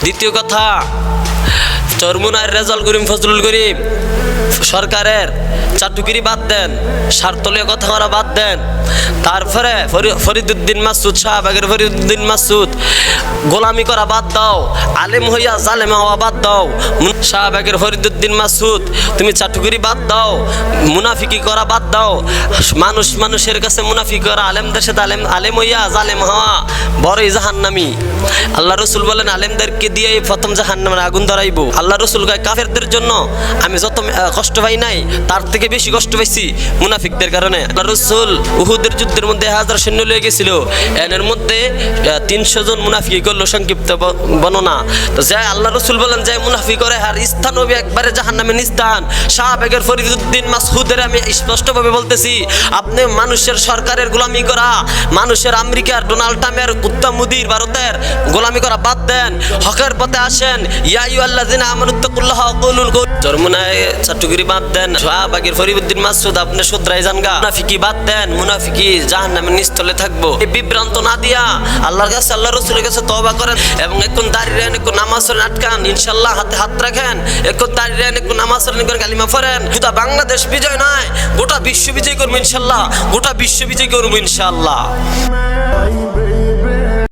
দ্বিতীয় কথা, চরমুনার রেজাল করিম ফজলুল করিম সরকারের চাটুকিরি বাদ দেন, স্বার্থলীয় কথা করা বাদ দেন। তারপরে ফরিদুদ্দিন মাসুদ, শাহবাগের ফরিদুদ্দিন মাসুদ, গোলামি করা বাদ দাও, আলেম হইয়া জালেম হওয়া বাদ দাও। শাহবাগের ফরিদুদ্দিন মাসুদ, তুমি চাটুকিরি বাদ দাও, মুনাফিকি করা বাদ দাও। মানুষের কাছে মুনাফিক করা, আলেমদের সাথে আলেম হইয়া জালেম হওয়া বড়ই জাহান্নামী। আল্লাহ রসুল বলেন আলেমদেরকে দিয়ে প্রথম জাহান্নামের আগুন ধরাইব। আল্লাহ রসুল কয় কাফেরদের জন্য আমি যত কষ্ট পাই নাই তার থেকে বেশি কষ্ট পাইছি মুনাফিকদের কারণে। আল্লাহ রসুল উহুদের যুদ্ধের মধ্যে 1000 সৈন্য লয়ে গেছিল, এর মধ্যে 300 জন মুনাফিকি করলো, সংক্ষিপ্ত বর্ণনা। তো যাই আল্লাহ রসুল বলেন যে মুনাফি করে আর স্থান হবে একবারে জাহান্নামের স্থান। শাহবাগের ফরিদুদ্দিন মাসউদের আমি স্পষ্টভাবে বলতেছি, আপনি মানুষের সরকারের গোলামি করা, মানুষের আমেরিকার ডোনাল্ড ট্রাম্পের কুত্তা মুদির ভারতের গোলামি করা বাদ দেন, হকের পথে আসেন। ইয়া আইয়ুহাল্লাযিনা আমানুত্তাকুল্লাহা ওয়া কুলুল কওলা। চরমুনায় চাটুকিরি বাদ দেন, শাহবাগের ফরিদুদ্দিন মাসউদ আপনি শুধরাই যান গা, মুনাফিকি বাদ দেন, মুনাফিকি জাহান্নামের নিস্তলে থাকবো। এই বিভ্রান্ত না দিয়া আল্লাহর কাছে, আল্লাহ রাসূলের কাছে তওবা করেন এবং এখন দাঁড়িয়ে রেন, এখন নামাজ পড়েন, আটকান, ইনশাআল্লাহ হাতে হাত রাখেন, এখন দাঁড়িয়ে রেন, এখন নামাজ পড়েন, এখন কালিমা পড়েন। শুধু বাংলাদেশ বিজয় নয়, গোটা বিশ্ব বিজয় করবো ইনশাআল্লাহ, গোটা বিশ্ব বিজয় করবো ইনশাআল্লাহ।